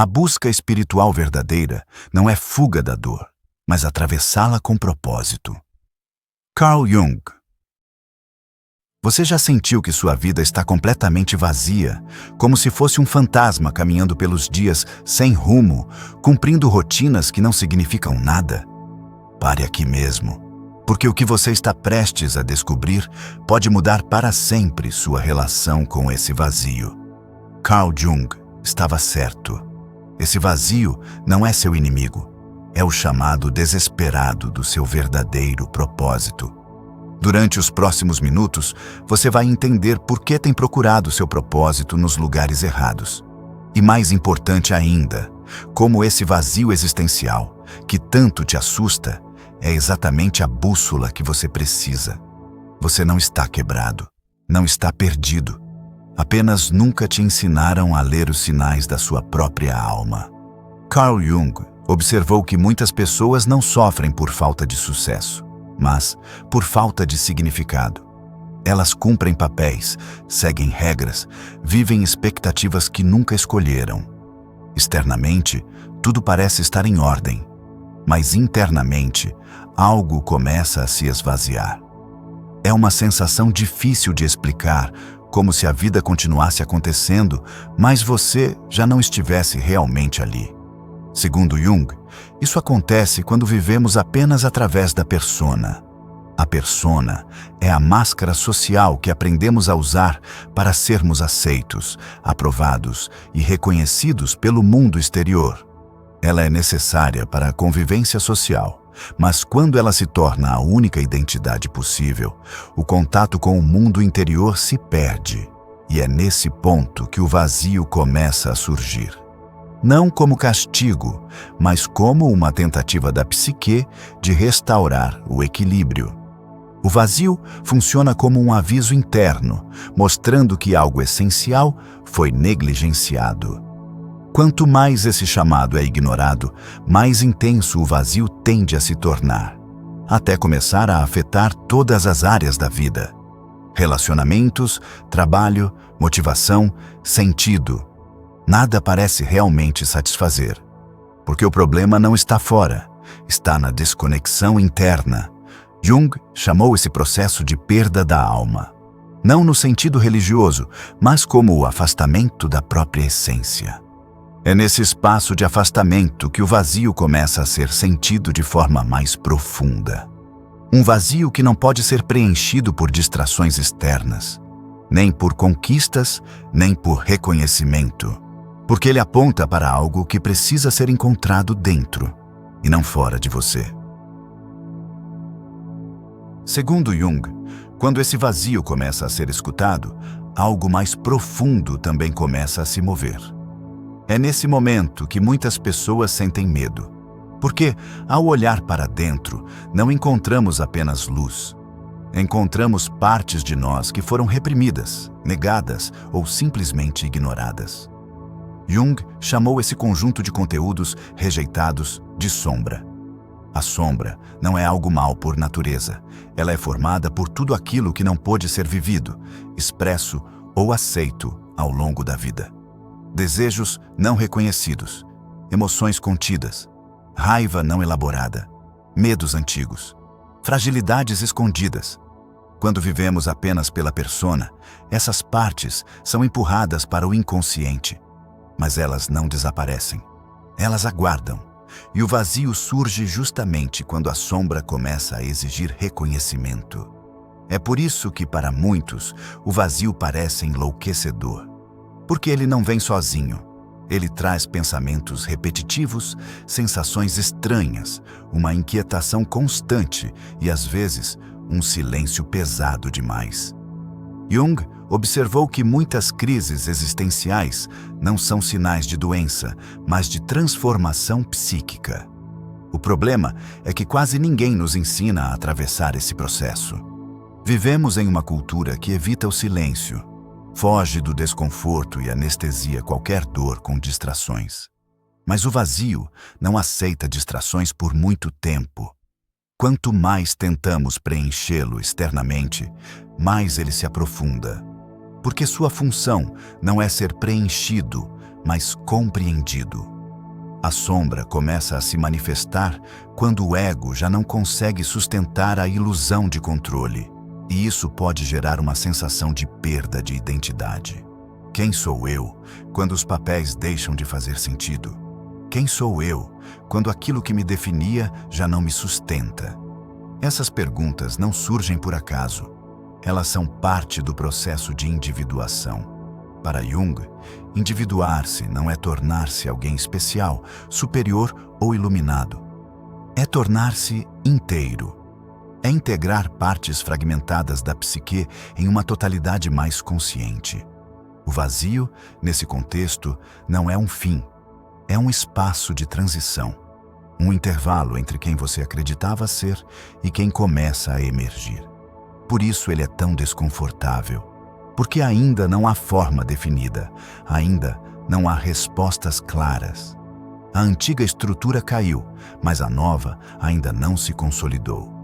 A busca espiritual verdadeira não é fuga da dor, mas atravessá-la com propósito. Carl Jung. Você já sentiu que sua vida está completamente vazia, como se fosse um fantasma caminhando pelos dias sem rumo, cumprindo rotinas que não significam nada? Pare aqui mesmo, porque o que você está prestes a descobrir pode mudar para sempre sua relação com esse vazio. Carl Jung estava certo. Esse vazio não é seu inimigo, é o chamado desesperado do seu verdadeiro propósito. Durante os próximos minutos, você vai entender por que tem procurado seu propósito nos lugares errados. E mais importante ainda, como esse vazio existencial, que tanto te assusta, é exatamente a bússola que você precisa. Você não está quebrado, não está perdido. Apenas nunca te ensinaram a ler os sinais da sua própria alma. Carl Jung observou que muitas pessoas não sofrem por falta de sucesso, mas por falta de significado. Elas cumprem papéis, seguem regras, vivem expectativas que nunca escolheram. Externamente, tudo parece estar em ordem, mas internamente, algo começa a se esvaziar. É uma sensação difícil de explicar, como se a vida continuasse acontecendo, mas você já não estivesse realmente ali. Segundo Jung, isso acontece quando vivemos apenas através da persona. A persona é a máscara social que aprendemos a usar para sermos aceitos, aprovados e reconhecidos pelo mundo exterior. Ela é necessária para a convivência social, mas quando ela se torna a única identidade possível, o contato com o mundo interior se perde. E é nesse ponto que o vazio começa a surgir. Não como castigo, mas como uma tentativa da psique de restaurar o equilíbrio. O vazio funciona como um aviso interno, mostrando que algo essencial foi negligenciado. Quanto mais esse chamado é ignorado, mais intenso o vazio tende a se tornar, até começar a afetar todas as áreas da vida. Relacionamentos, trabalho, motivação, sentido. Nada parece realmente satisfazer, porque o problema não está fora, está na desconexão interna. Jung chamou esse processo de perda da alma, não no sentido religioso, mas como o afastamento da própria essência. É nesse espaço de afastamento que o vazio começa a ser sentido de forma mais profunda. Um vazio que não pode ser preenchido por distrações externas, nem por conquistas, nem por reconhecimento, porque ele aponta para algo que precisa ser encontrado dentro e não fora de você. Segundo Jung, quando esse vazio começa a ser escutado, algo mais profundo também começa a se mover. É nesse momento que muitas pessoas sentem medo, porque, ao olhar para dentro, não encontramos apenas luz. Encontramos partes de nós que foram reprimidas, negadas ou simplesmente ignoradas. Jung chamou esse conjunto de conteúdos rejeitados de sombra. A sombra não é algo mau por natureza. Ela é formada por tudo aquilo que não pôde ser vivido, expresso ou aceito ao longo da vida. Desejos não reconhecidos, emoções contidas, raiva não elaborada, medos antigos, fragilidades escondidas. Quando vivemos apenas pela persona, essas partes são empurradas para o inconsciente, mas elas não desaparecem. Elas aguardam, e o vazio surge justamente quando a sombra começa a exigir reconhecimento. É por isso que, para muitos, o vazio parece enlouquecedor. Porque ele não vem sozinho. Ele traz pensamentos repetitivos, sensações estranhas, uma inquietação constante e, às vezes, um silêncio pesado demais. Jung observou que muitas crises existenciais não são sinais de doença, mas de transformação psíquica. O problema é que quase ninguém nos ensina a atravessar esse processo. Vivemos em uma cultura que evita o silêncio, foge do desconforto e anestesia qualquer dor com distrações. Mas o vazio não aceita distrações por muito tempo. Quanto mais tentamos preenchê-lo externamente, mais ele se aprofunda. Porque sua função não é ser preenchido, mas compreendido. A sombra começa a se manifestar quando o ego já não consegue sustentar a ilusão de controle, e isso pode gerar uma sensação de perda de identidade. Quem sou eu quando os papéis deixam de fazer sentido? Quem sou eu quando aquilo que me definia já não me sustenta? Essas perguntas não surgem por acaso. Elas são parte do processo de individuação. Para Jung, individuar-se não é tornar-se alguém especial, superior ou iluminado. É tornar-se inteiro. É integrar partes fragmentadas da psique em uma totalidade mais consciente. O vazio, nesse contexto, não é um fim. É um espaço de transição. Um intervalo entre quem você acreditava ser e quem começa a emergir. Por isso ele é tão desconfortável. Porque ainda não há forma definida, ainda não há respostas claras. A antiga estrutura caiu, mas a nova ainda não se consolidou.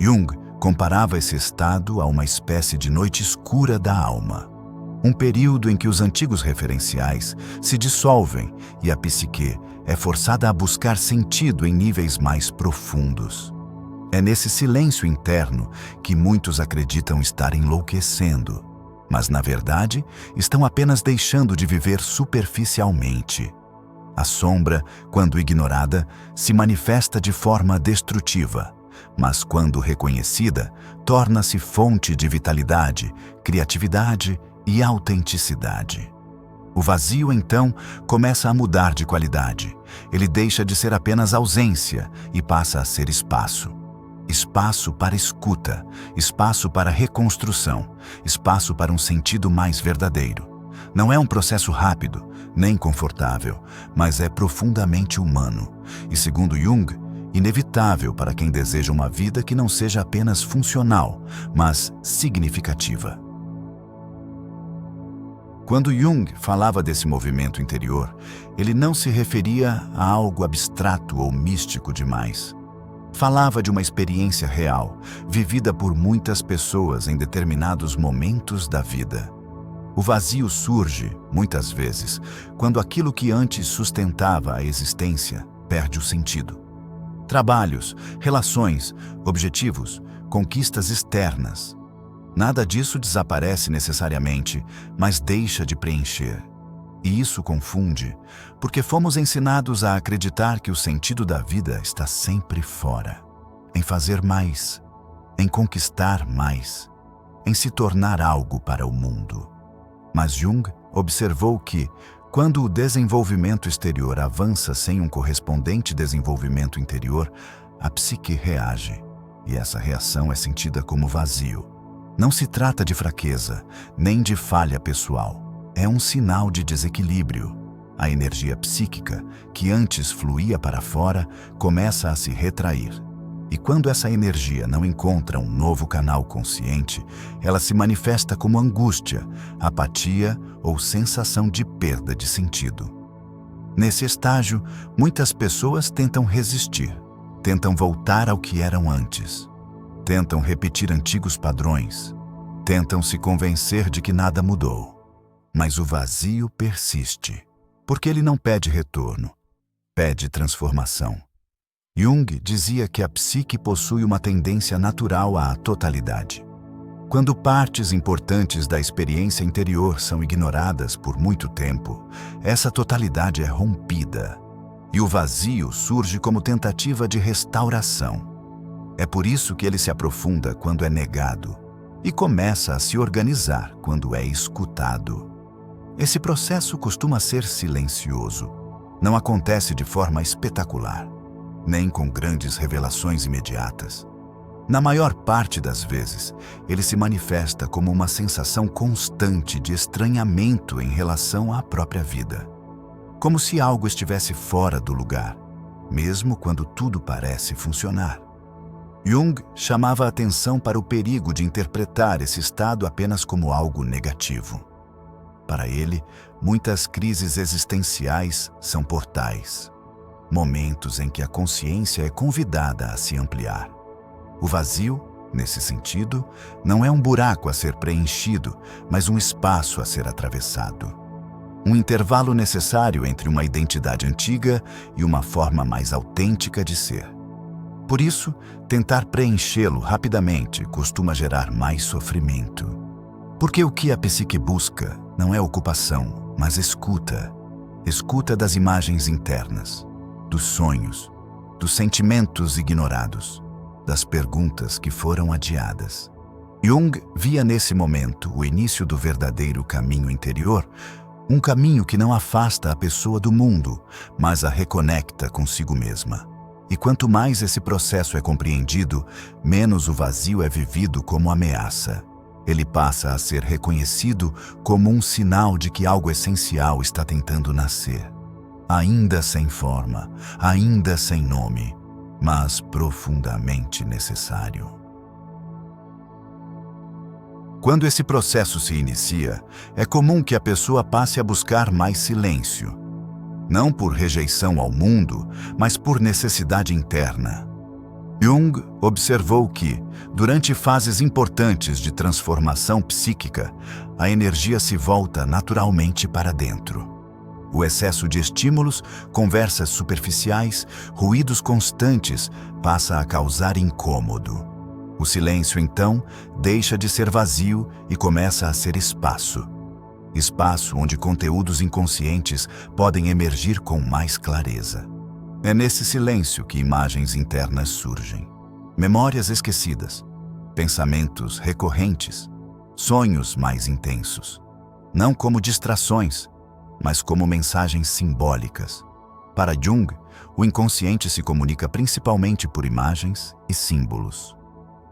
Jung comparava esse estado a uma espécie de noite escura da alma. Um período em que os antigos referenciais se dissolvem e a psique é forçada a buscar sentido em níveis mais profundos. É nesse silêncio interno que muitos acreditam estar enlouquecendo, mas, na verdade, estão apenas deixando de viver superficialmente. A sombra, quando ignorada, se manifesta de forma destrutiva, mas, quando reconhecida, torna-se fonte de vitalidade, criatividade e autenticidade. O vazio, então, começa a mudar de qualidade. Ele deixa de ser apenas ausência e passa a ser espaço. Espaço para escuta, espaço para reconstrução, espaço para um sentido mais verdadeiro. Não é um processo rápido, nem confortável, mas é profundamente humano e, segundo Jung, inevitável para quem deseja uma vida que não seja apenas funcional, mas significativa. Quando Jung falava desse movimento interior, ele não se referia a algo abstrato ou místico demais. Falava de uma experiência real, vivida por muitas pessoas em determinados momentos da vida. O vazio surge, muitas vezes, quando aquilo que antes sustentava a existência perde o sentido. Trabalhos, relações, objetivos, conquistas externas. Nada disso desaparece necessariamente, mas deixa de preencher. E isso confunde, porque fomos ensinados a acreditar que o sentido da vida está sempre fora, em fazer mais, em conquistar mais, em se tornar algo para o mundo. Mas Jung observou que, quando o desenvolvimento exterior avança sem um correspondente desenvolvimento interior, a psique reage, e essa reação é sentida como vazio. Não se trata de fraqueza, nem de falha pessoal. É um sinal de desequilíbrio. A energia psíquica, que antes fluía para fora, começa a se retrair. E quando essa energia não encontra um novo canal consciente, ela se manifesta como angústia, apatia ou sensação de perda de sentido. Nesse estágio, muitas pessoas tentam resistir, tentam voltar ao que eram antes, tentam repetir antigos padrões, tentam se convencer de que nada mudou. Mas o vazio persiste, porque ele não pede retorno, pede transformação. Jung dizia que a psique possui uma tendência natural à totalidade. Quando partes importantes da experiência interior são ignoradas por muito tempo, essa totalidade é rompida, e o vazio surge como tentativa de restauração. É por isso que ele se aprofunda quando é negado, e começa a se organizar quando é escutado. Esse processo costuma ser silencioso. Não acontece de forma espetacular, nem com grandes revelações imediatas. Na maior parte das vezes, ele se manifesta como uma sensação constante de estranhamento em relação à própria vida. Como se algo estivesse fora do lugar, mesmo quando tudo parece funcionar. Jung chamava a atenção para o perigo de interpretar esse estado apenas como algo negativo. Para ele, muitas crises existenciais são portais, momentos em que a consciência é convidada a se ampliar. O vazio, nesse sentido, não é um buraco a ser preenchido, mas um espaço a ser atravessado. um intervalo necessário entre uma identidade antiga e uma forma mais autêntica de ser. Por isso, tentar preenchê-lo rapidamente costuma gerar mais sofrimento. Porque o que a psique busca não é ocupação, mas escuta. Escuta das imagens internas, dos sonhos, dos sentimentos ignorados, das perguntas que foram adiadas. Jung via nesse momento o início do verdadeiro caminho interior, um caminho que não afasta a pessoa do mundo, mas a reconecta consigo mesma. E quanto mais esse processo é compreendido, menos o vazio é vivido como ameaça. Ele passa a ser reconhecido como um sinal de que algo essencial está tentando nascer. Ainda sem forma, ainda sem nome, mas profundamente necessário. Quando esse processo se inicia, é comum que a pessoa passe a buscar mais silêncio. Não por rejeição ao mundo, mas por necessidade interna. Jung observou que, durante fases importantes de transformação psíquica, a energia se volta naturalmente para dentro. O excesso de estímulos, conversas superficiais, ruídos constantes passa a causar incômodo. O silêncio, então, deixa de ser vazio e começa a ser espaço. Espaço onde conteúdos inconscientes podem emergir com mais clareza. É nesse silêncio que imagens internas surgem. Memórias esquecidas, pensamentos recorrentes, sonhos mais intensos. Não como distrações, mas como mensagens simbólicas. Para Jung, o inconsciente se comunica principalmente por imagens e símbolos.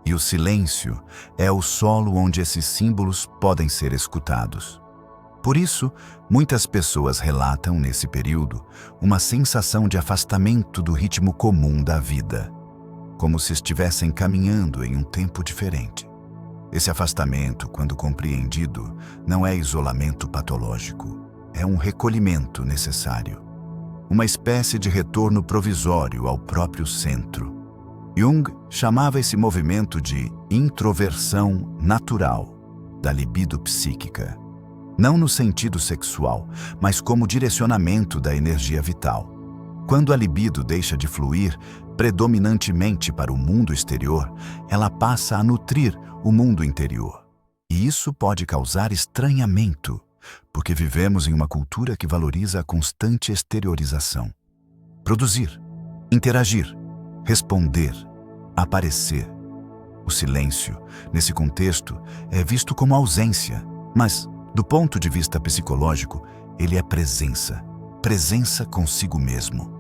E o silêncio é o solo onde esses símbolos podem ser escutados. Por isso, muitas pessoas relatam nesse período uma sensação de afastamento do ritmo comum da vida, como se estivessem caminhando em um tempo diferente. Esse afastamento, quando compreendido, não é isolamento patológico, é um recolhimento necessário, uma espécie de retorno provisório ao próprio centro. Jung chamava esse movimento de introversão natural da libido psíquica. Não no sentido sexual, mas como direcionamento da energia vital. Quando a libido deixa de fluir predominantemente para o mundo exterior, ela passa a nutrir o mundo interior. E isso pode causar estranhamento, porque vivemos em uma cultura que valoriza a constante exteriorização. Produzir, interagir, responder, aparecer. O silêncio, nesse contexto, é visto como ausência, mas, do ponto de vista psicológico, ele é presença, presença consigo mesmo.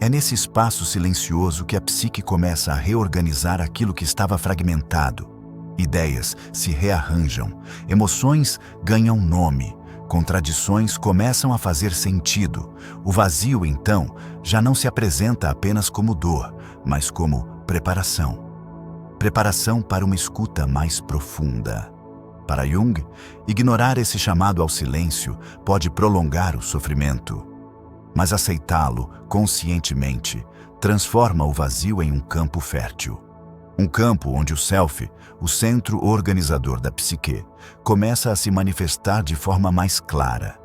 É nesse espaço silencioso que a psique começa a reorganizar aquilo que estava fragmentado. Ideias se rearranjam, emoções ganham nome, contradições começam a fazer sentido. O vazio, então, já não se apresenta apenas como dor, mas como preparação. Preparação para uma escuta mais profunda. Para Jung, ignorar esse chamado ao silêncio pode prolongar o sofrimento, mas aceitá-lo conscientemente transforma o vazio em um campo fértil. Um campo onde o self, o centro organizador da psique, começa a se manifestar de forma mais clara,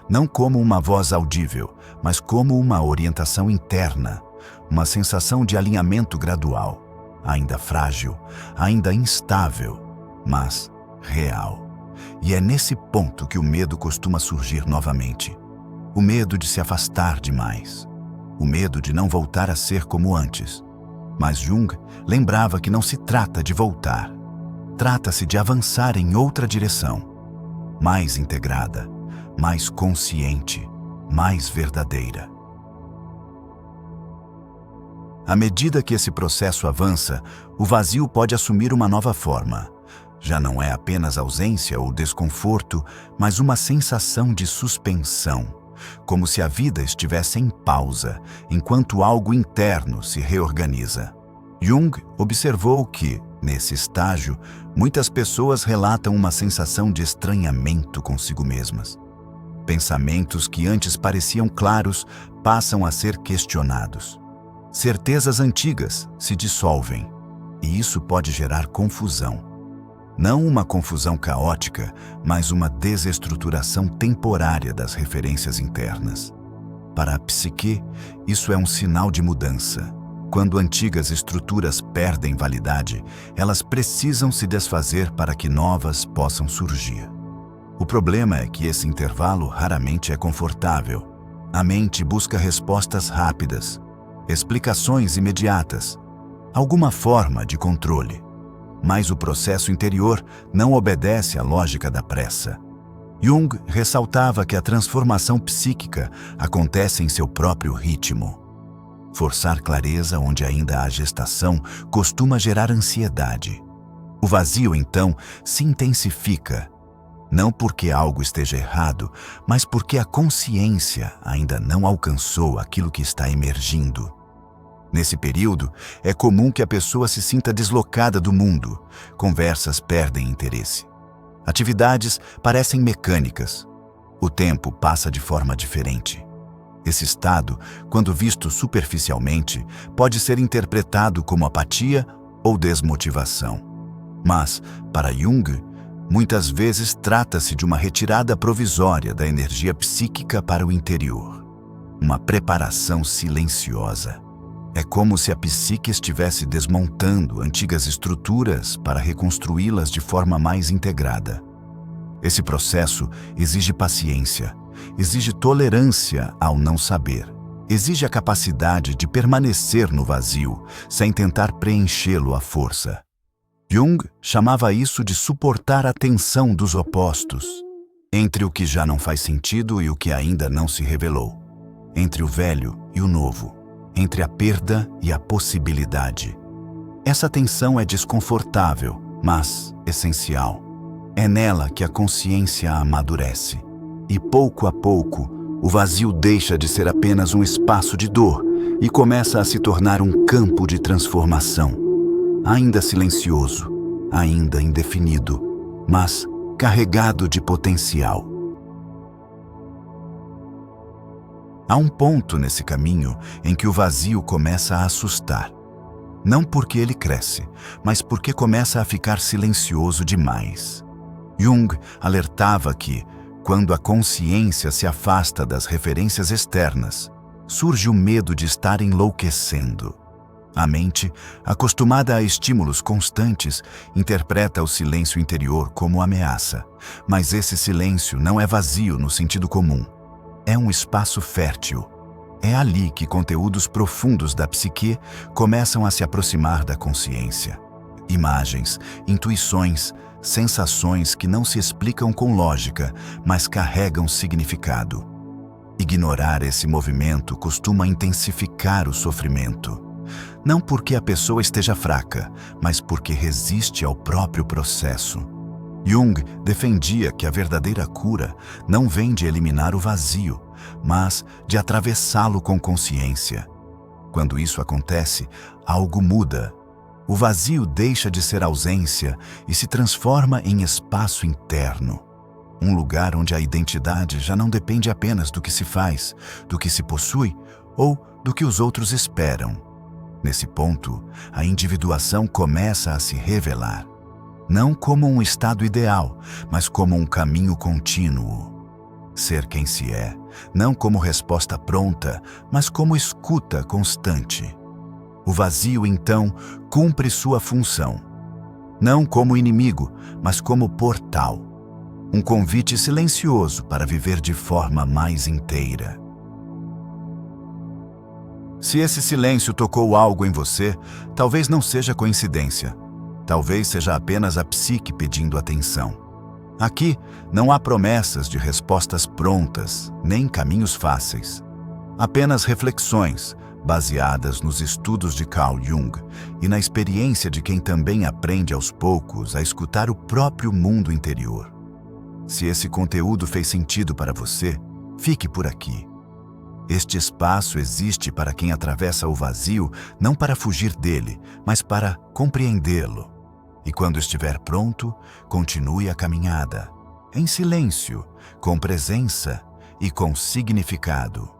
não como uma voz audível, mas como uma orientação interna, uma sensação de alinhamento gradual, ainda frágil, ainda instável, mas real. E é nesse ponto que o medo costuma surgir novamente. O medo de se afastar demais. O medo de não voltar a ser como antes. Mas Jung lembrava que não se trata de voltar. Trata-se de avançar em outra direção. Mais integrada, mais consciente, mais verdadeira. À medida que esse processo avança, o vazio pode assumir uma nova forma. Já não é apenas ausência ou desconforto, mas uma sensação de suspensão, como se a vida estivesse em pausa, enquanto algo interno se reorganiza. Jung observou que, nesse estágio, muitas pessoas relatam uma sensação de estranhamento consigo mesmas. Pensamentos que antes pareciam claros passam a ser questionados. Certezas antigas se dissolvem, e isso pode gerar confusão. Não uma confusão caótica, mas uma desestruturação temporária das referências internas. Para a psique, isso é um sinal de mudança. Quando antigas estruturas perdem validade, elas precisam se desfazer para que novas possam surgir. O problema é que esse intervalo raramente é confortável. A mente busca respostas rápidas, explicações imediatas, alguma forma de controle. Mas o processo interior não obedece à lógica da pressa. Jung ressaltava que a transformação psíquica acontece em seu próprio ritmo. Forçar clareza onde ainda há gestação costuma gerar ansiedade. O vazio, então, se intensifica, não porque algo esteja errado, mas porque a consciência ainda não alcançou aquilo que está emergindo. Nesse período, é comum que a pessoa se sinta deslocada do mundo, conversas perdem interesse. Atividades parecem mecânicas. O tempo passa de forma diferente. Esse estado, quando visto superficialmente, pode ser interpretado como apatia ou desmotivação. Mas, para Jung, muitas vezes trata-se de uma retirada provisória da energia psíquica para o interior. Uma preparação silenciosa. É como se a psique estivesse desmontando antigas estruturas para reconstruí-las de forma mais integrada. Esse processo exige paciência, exige tolerância ao não saber, exige a capacidade de permanecer no vazio, sem tentar preenchê-lo à força. Jung chamava isso de suportar a tensão dos opostos, entre o que já não faz sentido e o que ainda não se revelou, entre o velho e o novo, entre a perda e a possibilidade. Essa tensão é desconfortável, mas essencial. É nela que a consciência amadurece. E pouco a pouco, o vazio deixa de ser apenas um espaço de dor e começa a se tornar um campo de transformação. Ainda silencioso, ainda indefinido, mas carregado de potencial. Há um ponto nesse caminho em que o vazio começa a assustar. Não porque ele cresce, mas porque começa a ficar silencioso demais. Jung alertava que, quando a consciência se afasta das referências externas, surge o medo de estar enlouquecendo. A mente, acostumada a estímulos constantes, interpreta o silêncio interior como ameaça. Mas esse silêncio não é vazio no sentido comum. É um espaço fértil. É ali que conteúdos profundos da psique começam a se aproximar da consciência. Imagens, intuições, sensações que não se explicam com lógica, mas carregam significado. Ignorar esse movimento costuma intensificar o sofrimento. Não porque a pessoa esteja fraca, mas porque resiste ao próprio processo. Jung defendia que a verdadeira cura não vem de eliminar o vazio, mas de atravessá-lo com consciência. Quando isso acontece, algo muda. O vazio deixa de ser ausência e se transforma em espaço interno. Um lugar onde a identidade já não depende apenas do que se faz, do que se possui ou do que os outros esperam. Nesse ponto, a individuação começa a se revelar. Não como um estado ideal, mas como um caminho contínuo. Ser quem se é, não como resposta pronta, mas como escuta constante. O vazio, então, cumpre sua função. Não como inimigo, mas como portal. Um convite silencioso para viver de forma mais inteira. Se esse silêncio tocou algo em você, talvez não seja coincidência. Talvez seja apenas a psique pedindo atenção. Aqui não há promessas de respostas prontas, nem caminhos fáceis. Apenas reflexões, baseadas nos estudos de Carl Jung e na experiência de quem também aprende aos poucos a escutar o próprio mundo interior. Se esse conteúdo fez sentido para você, fique por aqui. Este espaço existe para quem atravessa o vazio, não para fugir dele, mas para compreendê-lo. E quando estiver pronto, continue a caminhada, em silêncio, com presença e com significado.